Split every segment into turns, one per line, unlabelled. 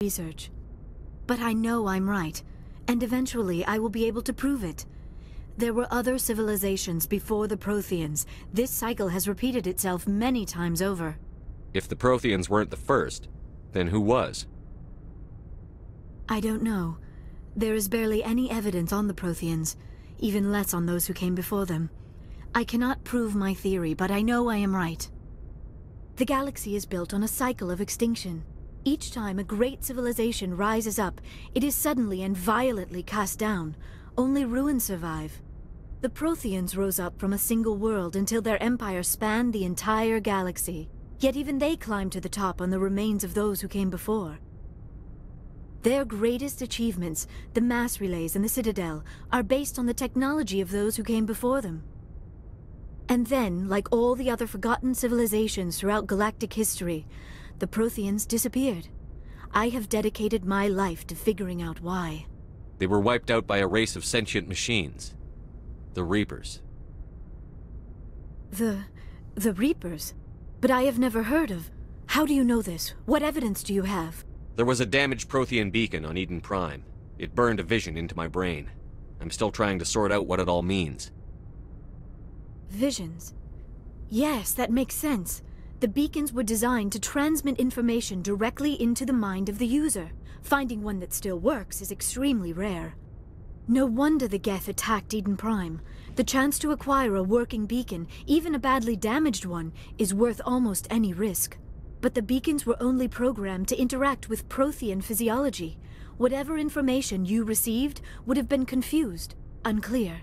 research. But I know I'm right, and eventually I will be able to prove it. There were other civilizations before the Protheans. This cycle has repeated itself many times over.
If the Protheans weren't the first, then who was?
I don't know. There is barely any evidence on the Protheans, even less on those who came before them. I cannot prove my theory, but I know I am right. The galaxy is built on a cycle of extinction. Each time a great civilization rises up, it is suddenly and violently cast down. Only ruins survive. The Protheans rose up from a single world until their empire spanned the entire galaxy. Yet even they climbed to the top on the remains of those who came before. Their greatest achievements, the mass relays and the Citadel, are based on the technology of those who came before them. And then, like all the other forgotten civilizations throughout galactic history, the Protheans disappeared. I have dedicated my life to figuring out why.
They were wiped out by a race of sentient machines. The Reapers.
The Reapers? But I have never heard of. How do you know this? What evidence do you have?
There was a damaged Prothean beacon on Eden Prime. It burned a vision into my brain. I'm still trying to sort out what it all means.
Visions? Yes, that makes sense. The beacons were designed to transmit information directly into the mind of the user. Finding one that still works is extremely rare. No wonder the Geth attacked Eden Prime. The chance to acquire a working beacon, even a badly damaged one, is worth almost any risk. But the beacons were only programmed to interact with Prothean physiology. Whatever information you received would have been confused, unclear.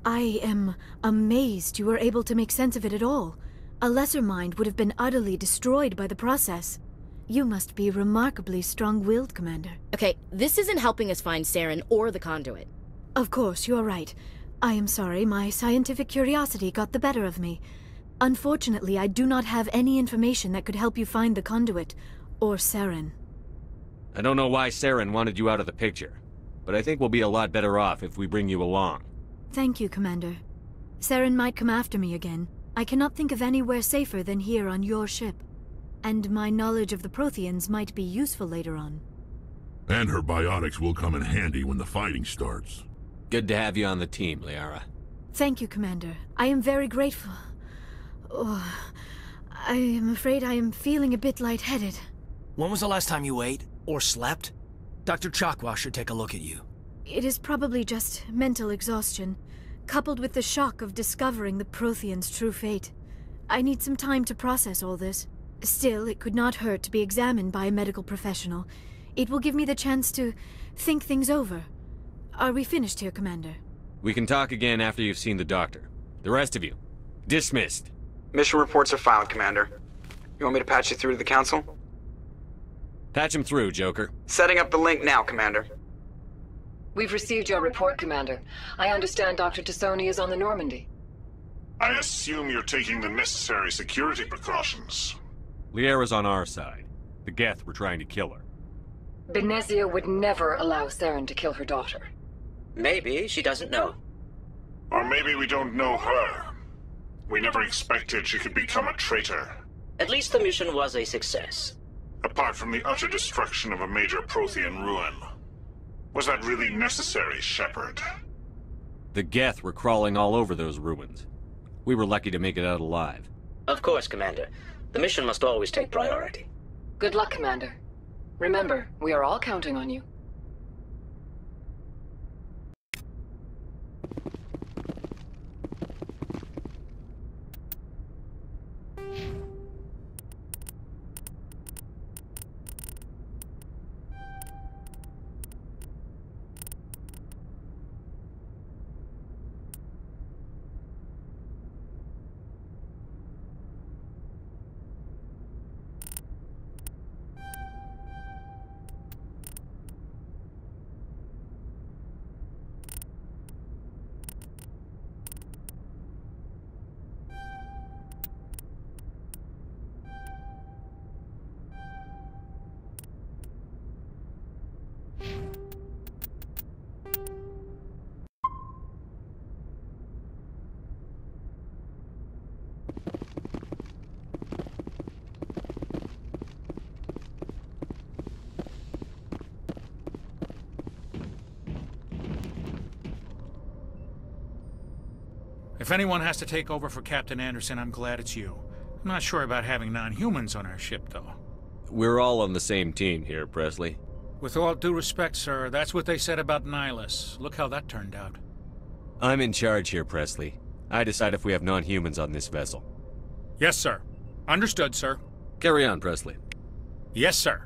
I am amazed you were able to make sense of it at all. A lesser mind would have been utterly destroyed by the process. You must be remarkably strong-willed, Commander.
Okay, this isn't helping us find Saren or the conduit.
Of course, you are right. I am sorry, my scientific curiosity got the better of me. Unfortunately, I do not have any information that could help you find the conduit, or Saren.
I don't know why Saren wanted you out of the picture, but I think we'll be a lot better off if we bring you along.
Thank you, Commander. Saren might come after me again. I cannot think of anywhere safer than here on your ship. And my knowledge of the Protheans might be useful later on.
And her biotics will come in handy when the fighting starts.
Good to have you on the team, Liara.
Thank you, Commander. I am very grateful. Oh, I am afraid I am feeling a bit lightheaded.
When was the last time you ate? Or slept? Dr. Chakwa should take a look at you.
It is probably just mental exhaustion, coupled with the shock of discovering the Protheans' true fate. I need some time to process all this. Still, it could not hurt to be examined by a medical professional. It will give me the chance to think things over. Are we finished here, Commander?
We can talk again after you've seen the doctor. The rest of you, dismissed.
Mission reports are filed, Commander. You want me to patch you through to the Council?
Patch him through, Joker.
Setting up the link now, Commander.
We've received your report, Commander. I understand Dr. Tassoni is on the Normandy.
I assume you're taking the necessary security precautions.
Liara's on our side. The Geth were trying to kill her.
Benezia would never allow Saren to kill her daughter.
Maybe she doesn't know.
Or maybe we don't know her. We never expected she could become a traitor.
At least the mission was a success.
Apart from the utter destruction of a major Prothean ruin. Was that really necessary, Shepard?
The Geth were crawling all over those ruins. We were lucky to make it out alive.
Of course, Commander. The mission must always take priority.
Good luck, Commander. Remember, we are all counting on you.
If anyone has to take over for Captain Anderson, I'm glad it's you. I'm not sure about having non-humans on our ship, though.
We're all on the same team here, Presley.
With all due respect, sir, that's what they said about Nihilus. Look how that turned out.
I'm in charge here, Presley. I decide if we have non-humans on this vessel.
Yes, sir. Understood, sir.
Carry on, Presley.
Yes, sir.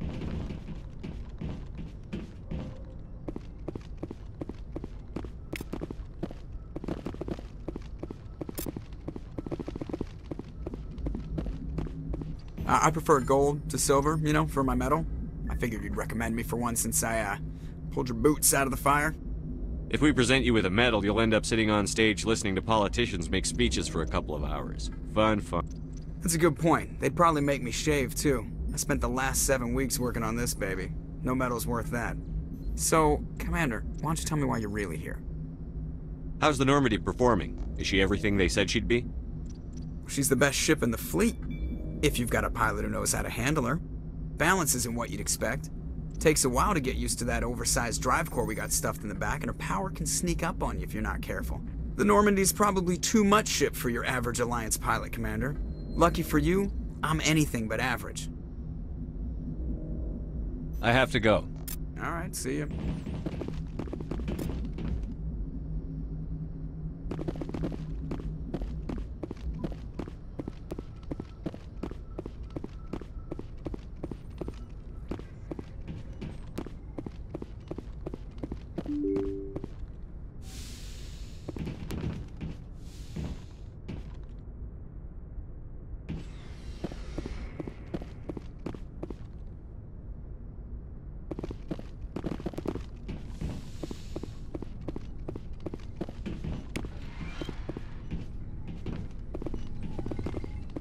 I prefer gold to silver, you know, for my medal. I figured you'd recommend me for one since I, pulled your boots out of the fire.
If we present you with a medal, you'll end up sitting on stage listening to politicians make speeches for a couple of hours. Fun.
That's a good point. They'd probably make me shave, too. I spent the last 7 weeks working on this baby. No medal's worth that. So, Commander, why don't you tell me why you're really here?
How's the Normandy performing? Is she everything they said she'd be?
She's the best ship in the fleet. If you've got a pilot who knows how to handle her. Balance isn't what you'd expect. Takes a while to get used to that oversized drive core we got stuffed in the back, and her power can sneak up on you if you're not careful. The Normandy's probably too much ship for your average Alliance pilot, Commander. Lucky for you, I'm anything but average.
I have to go.
Alright, see you.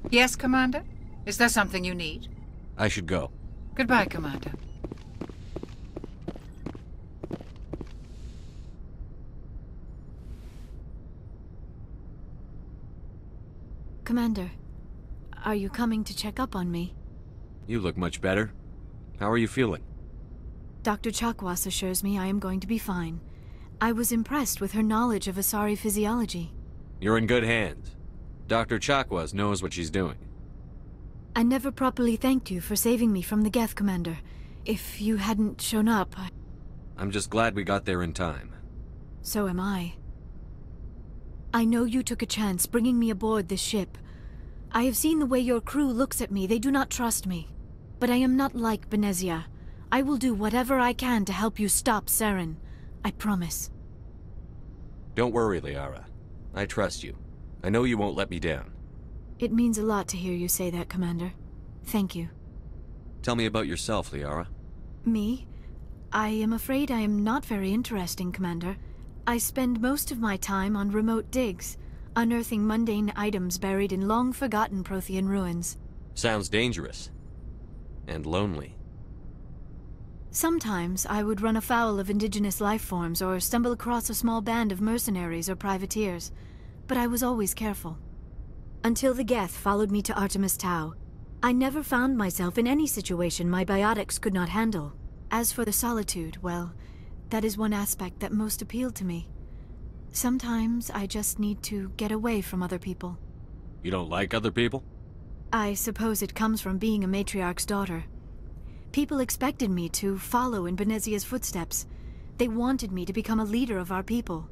Yes, Commander? Is there something you need?
I should go.
Goodbye, Commander.
Commander, are you coming to check up on me?
You look much better. How are you feeling?
Dr. Chakwas assures me I am going to be fine. I was impressed with her knowledge of Asari physiology.
You're in good hands. Dr. Chakwas knows what she's doing.
I never properly thanked you for saving me from the Geth, Commander. If you hadn't shown up,
I'm just glad we got there in time.
So am I. I know you took a chance bringing me aboard this ship. I have seen the way your crew looks at me. They do not trust me. But I am not like Benezia. I will do whatever I can to help you stop Saren. I promise.
Don't worry, Liara. I trust you. I know you won't let me down.
It means a lot to hear you say that, Commander. Thank you.
Tell me about yourself, Liara.
Me? I am afraid I am not very interesting, Commander. I spend most of my time on remote digs, unearthing mundane items buried in long-forgotten Prothean ruins.
Sounds dangerous. And lonely.
Sometimes I would run afoul of indigenous life forms or stumble across a small band of mercenaries or privateers, but I was always careful. Until the Geth followed me to Artemis Tau, I never found myself in any situation my biotics could not handle. As for the solitude, well, that is one aspect that most appealed to me. Sometimes I just need to get away from other people.
You don't like other people?
I suppose it comes from being a matriarch's daughter. People expected me to follow in Benezia's footsteps. They wanted me to become a leader of our people.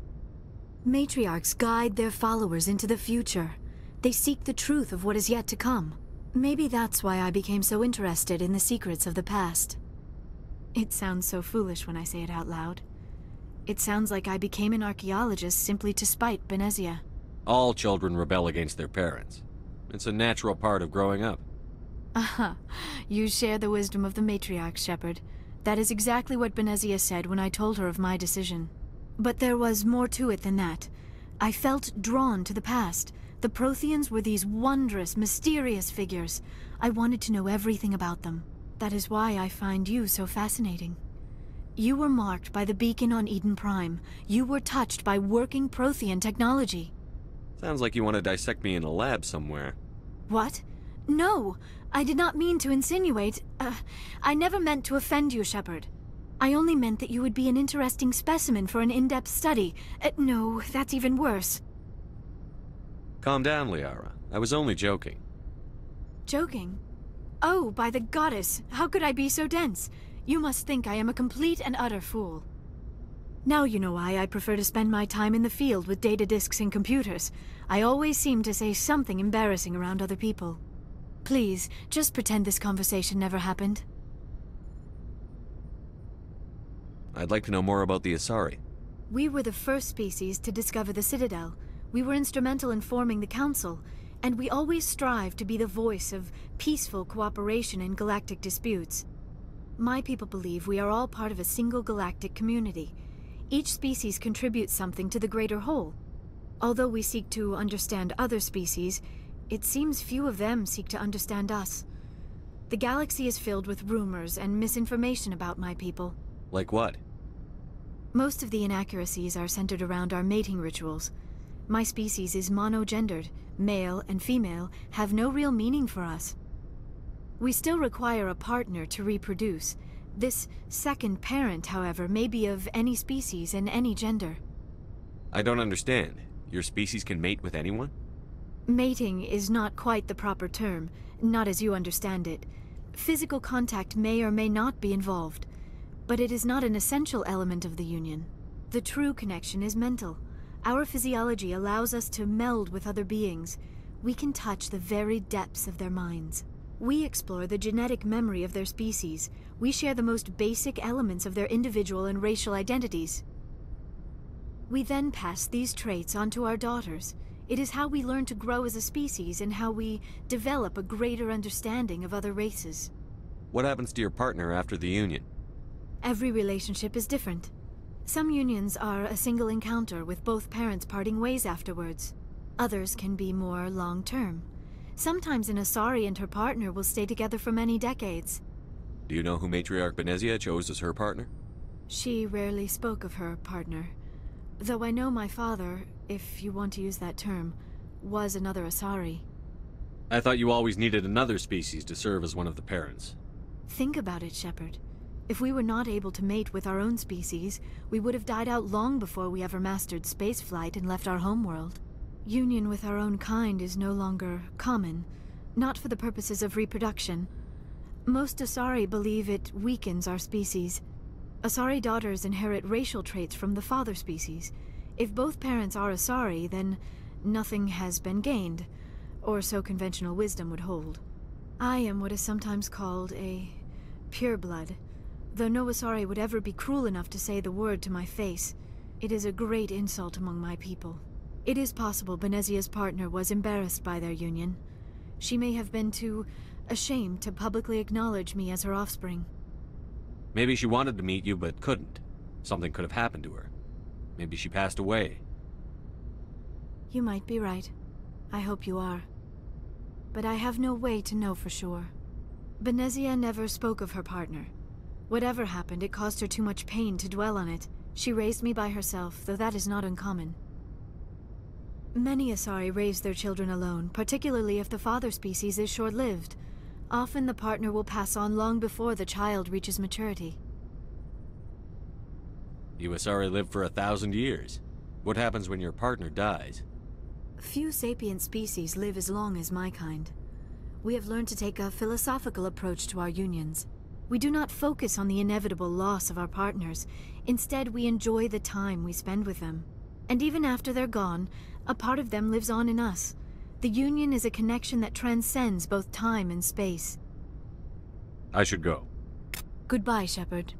Matriarchs guide their followers into the future. They seek the truth of what is yet to come. Maybe that's why I became so interested in the secrets of the past. It sounds so foolish when I say it out loud. It sounds like I became an archaeologist simply to spite Benezia.
All children rebel against their parents. It's a natural part of growing up.
Aha, you share the wisdom of the matriarch, Shepard. That is exactly what Benezia said when I told her of my decision. But there was more to it than that. I felt drawn to the past. The Protheans were these wondrous, mysterious figures. I wanted to know everything about them. That is why I find you so fascinating. You were marked by the beacon on Eden Prime. You were touched by working Prothean technology.
Sounds like you want to dissect me in a lab somewhere.
What? No! I did not mean to insinuate. I never meant to offend you, Shepard. I only meant that you would be an interesting specimen for an in-depth study. No, that's even worse.
Calm down, Liara. I was only joking.
Joking? Oh, by the goddess, how could I be so dense? You must think I am a complete and utter fool. Now you know why I prefer to spend my time in the field with data disks and computers. I always seem to say something embarrassing around other people. Please, just pretend this conversation never happened.
I'd like to know more about the Asari.
We were the first species to discover the Citadel. We were instrumental in forming the Council, and we always strive to be the voice of peaceful cooperation in galactic disputes. My people believe we are all part of a single galactic community. Each species contributes something to the greater whole. Although we seek to understand other species, it seems few of them seek to understand us. The galaxy is filled with rumors and misinformation about my people.
Like what?
Most of the inaccuracies are centered around our mating rituals. My species is monogendered. Male and female have no real meaning for us. We still require a partner to reproduce. This second parent, however, may be of any species and any gender.
I don't understand. Your species can mate with anyone?
Mating is not quite the proper term, not as you understand it. Physical contact may or may not be involved, but it is not an essential element of the union. The true connection is mental. Our physiology allows us to meld with other beings. We can touch the very depths of their minds. We explore the genetic memory of their species. We share the most basic elements of their individual and racial identities. We then pass these traits on to our daughters. It is how we learn to grow as a species and how we develop a greater understanding of other races.
What happens to your partner after the union?
Every relationship is different. Some unions are a single encounter with both parents parting ways afterwards. Others can be more long-term. Sometimes an Asari and her partner will stay together for many decades.
Do you know who Matriarch Benezia chose as her partner?
She rarely spoke of her partner. Though I know my father, if you want to use that term, was another Asari.
I thought you always needed another species to serve as one of the parents.
Think about it, Shepard. If we were not able to mate with our own species, we would have died out long before we ever mastered spaceflight and left our homeworld. Union with our own kind is no longer common, not for the purposes of reproduction. Most Asari believe it weakens our species. Asari daughters inherit racial traits from the father species. If both parents are Asari, then nothing has been gained, or so conventional wisdom would hold. I am what is sometimes called a pureblood. Though no Asari would ever be cruel enough to say the word to my face, it is a great insult among my people. It is possible Benezia's partner was embarrassed by their union. She may have been too ashamed to publicly acknowledge me as her offspring.
Maybe she wanted to meet you but couldn't. Something could have happened to her. Maybe she passed away.
You might be right. I hope you are. But I have no way to know for sure. Benezia never spoke of her partner. Whatever happened, it caused her too much pain to dwell on it. She raised me by herself, though that is not uncommon. Many Asari raise their children alone, particularly if the father species is short-lived. Often the partner will pass on long before the child reaches maturity.
You Asari live for 1,000 years. What happens when your partner dies?
Few sapient species live as long as my kind. We have learned to take a philosophical approach to our unions. We do not focus on the inevitable loss of our partners. Instead, we enjoy the time we spend with them. And even after they're gone, a part of them lives on in us. The union is a connection that transcends both time and space.
I should go.
Goodbye, Shepard.